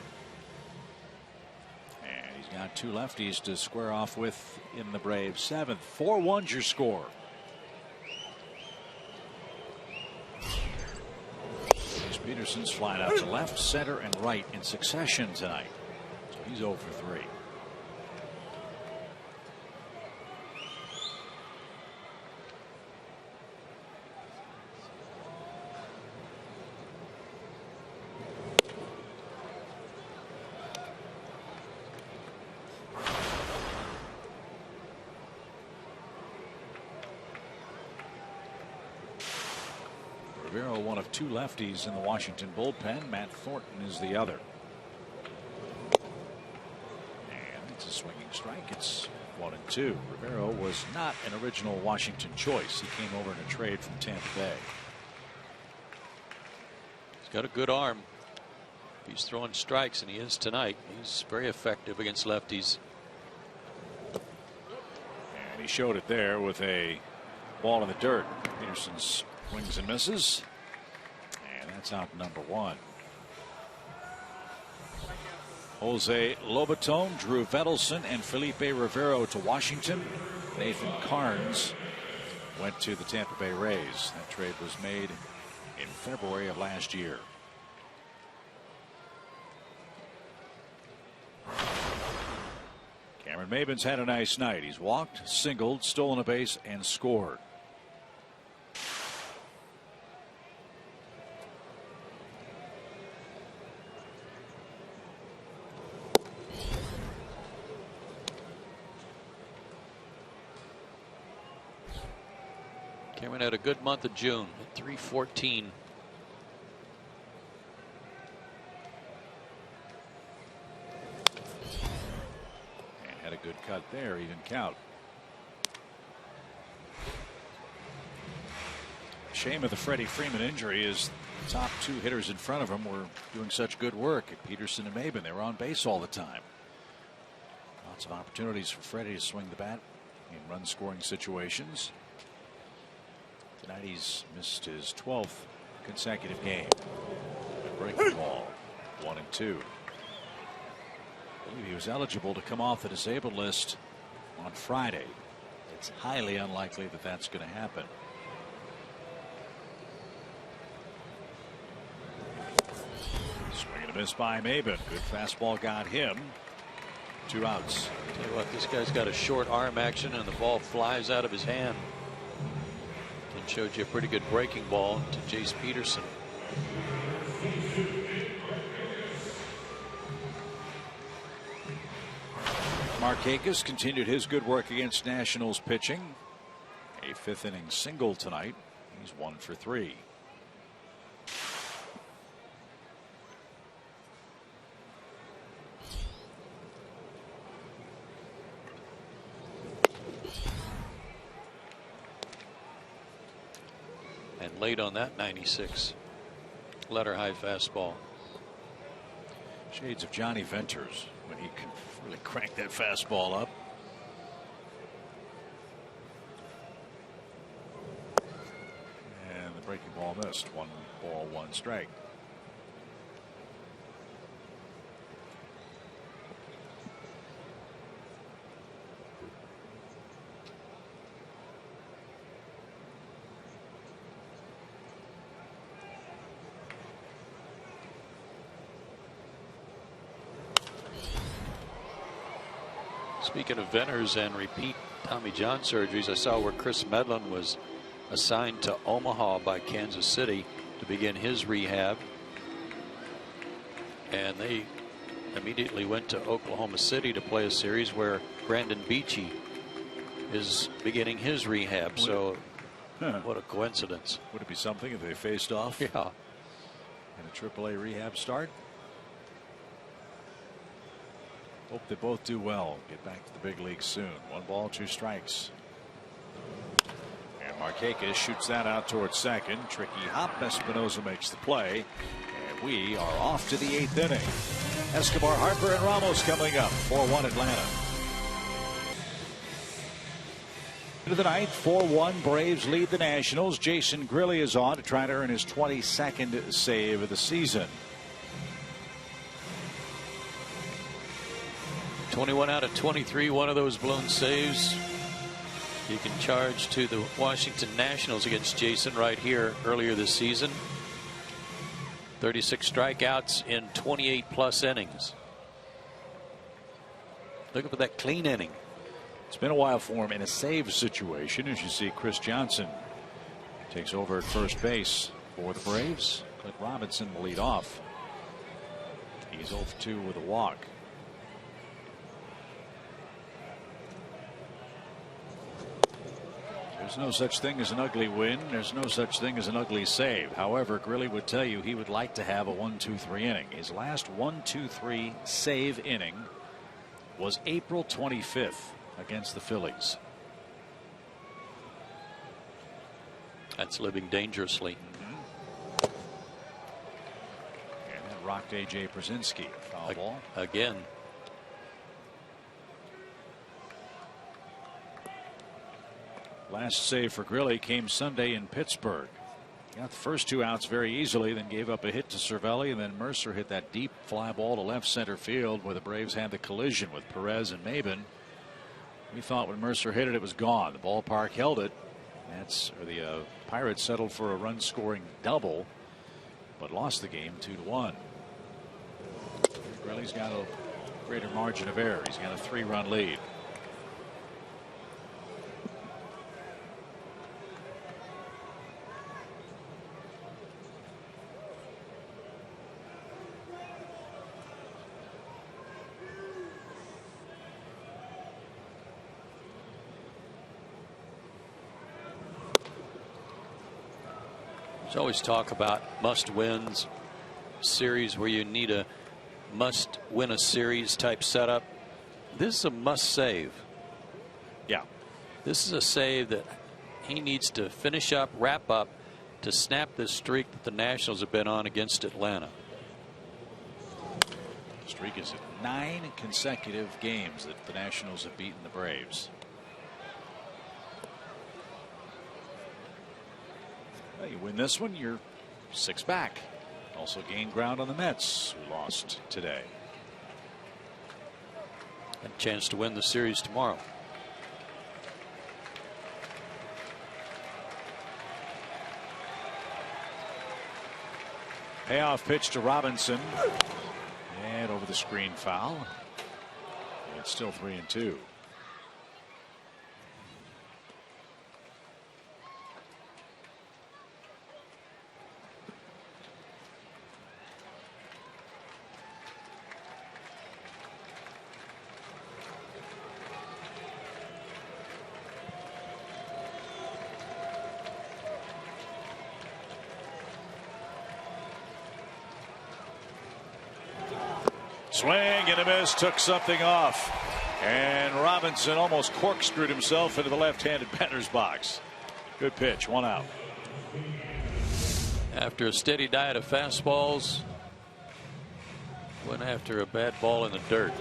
And he's got 2 lefties to square off with in the Braves 7th. 4-1's your score. Peterson's flying out to left, center, and right in succession tonight. So he's 0 for 3. Rivero, one of 2 lefties in the Washington bullpen. Matt Thornton is the other. And it's a swinging strike. It's 1-2. Rivero was not an original Washington choice. He came over in a trade from Tampa Bay. He's got a good arm. He's throwing strikes, and he is tonight. He's very effective against lefties. And he showed it there with a ball in the dirt. Peterson's swings and misses. And that's out number 1. Jose Lobaton, Drew Vettleson, and Felipe Rivero to Washington. Nathan Carnes went to the Tampa Bay Rays. That trade was made in February of last year. Cameron Maben's had a nice night. He's walked, singled, stolen a base, and scored. Cameron had a good month of June at 314. And had a good cut there, even count. Shame of the Freddie Freeman injury is the top 2 hitters in front of him were doing such good work. Peterson and Maben, they were on base all the time. Lots of opportunities for Freddie to swing the bat in run scoring situations. Tonight he's missed his 12th consecutive game. Breaking ball, 1-2. I believe he was eligible to come off the disabled list on Friday. It's highly unlikely that that's going to happen. Swing and a miss by Maben. Good fastball got him. 2 outs. Tell you what, this guy's got a short arm action, and the ball flies out of his hand. And showed you a pretty good breaking ball to Jace Peterson. Markakis continued his good work against Nationals pitching. A 5th inning single tonight. He's 1 for 3. And late on that 96 letter high fastball. Shades of Johnny Venters when he can really crank that fastball up. And the breaking ball missed. 1 ball, 1 strike. Speaking of Venners and repeat Tommy John surgeries, I saw where Chris Medlin was assigned to Omaha by Kansas City to begin his rehab. And they immediately went to Oklahoma City to play a series where Brandon Beachy is beginning his rehab. So what a coincidence. Would it be something if they faced off? Yeah. In a AAA rehab start? Hope they both do well. Get back to the big leagues soon. 1 ball, 2 strikes. And Markakis shoots that out towards second. Tricky hop. Espinosa makes the play. And we are off to the 8th inning. Escobar, Harper, and Ramos coming up. 4-1 Atlanta. Into the ninth, 4-1 Braves lead the Nationals. Jason Grilli is on to try to earn his 22nd save of the season. 21 out of 23, one of those blown saves. You can charge to the Washington Nationals against Jason right here earlier this season. 36 strikeouts in 28 plus innings. Look at that clean inning. It's been a while for him in a save situation, as you see Chris Johnson takes over at first base for the Braves. Clint Robinson will lead off. He's 0-2 with a walk. There's no such thing as an ugly win. There's no such thing as an ugly save. However, Grilli would tell you he would like to have a 1-2-3 inning. His last 1-2-3 save inning was April 25th against the Phillies. That's living dangerously. And that rocked A.J. Brzezinski. Foul ball. Again. Last save for Grilli came Sunday in Pittsburgh. Got the first 2 outs very easily, then gave up a hit to Cervelli, and then Mercer hit that deep fly ball to left center field where the Braves had the collision with Perez and Maben. We thought when Mercer hit it, it was gone. The ballpark held it. The Pirates settled for a run scoring double, but lost the game 2-1. Grilli's got a greater margin of error. He's got a 3-run lead. There's always talk about must wins, series where you need a must win a series type setup. This is a must save. Yeah. This is a save that he needs to finish up, wrap up to snap this streak that the Nationals have been on against Atlanta. The streak is at 9 consecutive games that the Nationals have beaten the Braves. Well, you win this one, you're 6 back. Also gained ground on the Mets, who lost today. And a chance to win the series tomorrow. Payoff pitch to Robinson. And over the screen foul. And it's still 3-2. Swing and a miss, took something off. And Robinson almost corkscrewed himself into the left-handed batter's box. Good pitch, 1 out. After a steady diet of fastballs, went after a bad ball in the dirt.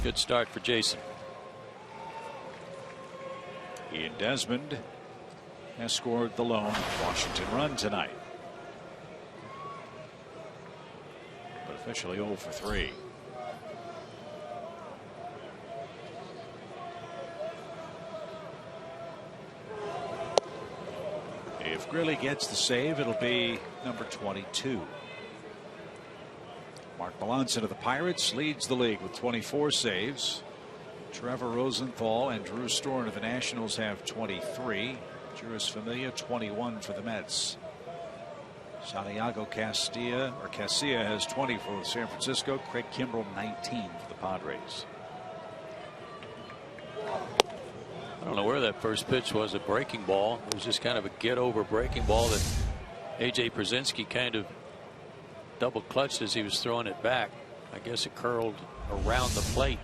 Good start for Jason. Ian Desmond has scored the lone Washington run tonight. But officially 0 for 3. If Grilli gets the save, it'll be number 22. Mark Melanson of the Pirates leads the league with 24 saves. Trevor Rosenthal and Drew Storen of the Nationals have 23. Juris Familia 21 for the Mets. Santiago Casilla has 20 for San Francisco. Craig Kimbrell 19 for the Padres. I don't know where that first pitch was. A breaking ball. It was just kind of a get over breaking ball that AJ Pierzynski kind of double clutched as he was throwing it back. I guess it curled around the plate.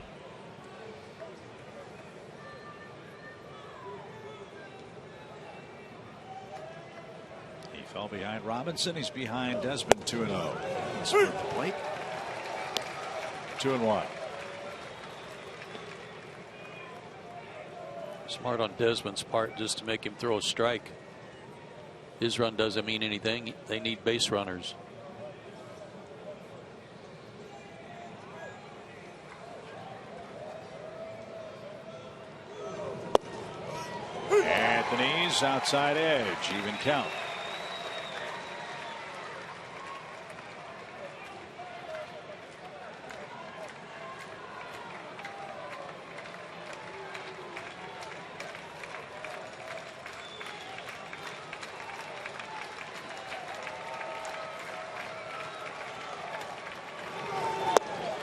He fell behind Robinson. He's behind Desmond 2-0. He's at the plate. 2-1. Smart on Desmond's part just to make him throw a strike. His run doesn't mean anything. They need base runners. At the knees, outside edge, even count.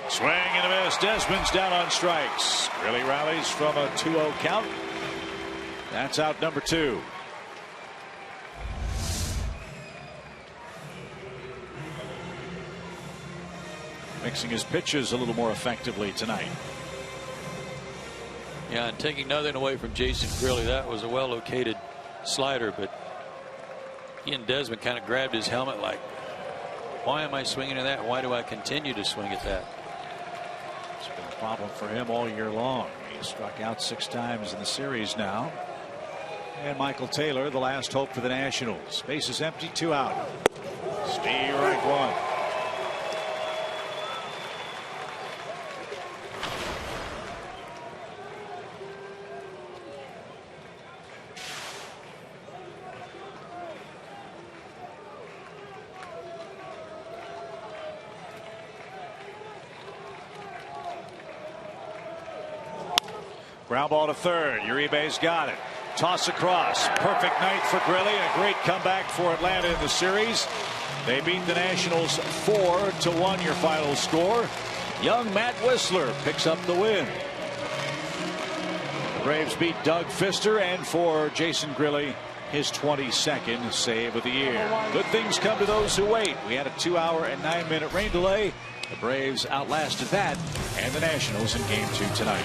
Swing and a miss. Desmond's down on strikes. Really rallies from a 2-0 count. That's out number 2. Mixing his pitches a little more effectively tonight. Yeah, and taking nothing away from Jason Grilli. That was a well located slider, but he and Desmond kind of grabbed his helmet like, why am I swinging at that? Why do I continue to swing at that? It's been a problem for him all year long. He struck out 6 times in the series now. And Michael Taylor, the last hope for the Nationals. Base is empty, 2 out. Steve right 1. Ground ball to third. Uribe's got it. Toss across. Perfect night for Grilli. A great comeback for Atlanta in the series. They beat the Nationals 4-1. Your final score. Young Matt Wisler picks up the win. The Braves beat Doug Fister, and for Jason Grilli, his 22nd save of the year. Good things come to those who wait. We had a 2-hour and 9-minute rain delay. The Braves outlasted that and the Nationals in Game 2 tonight.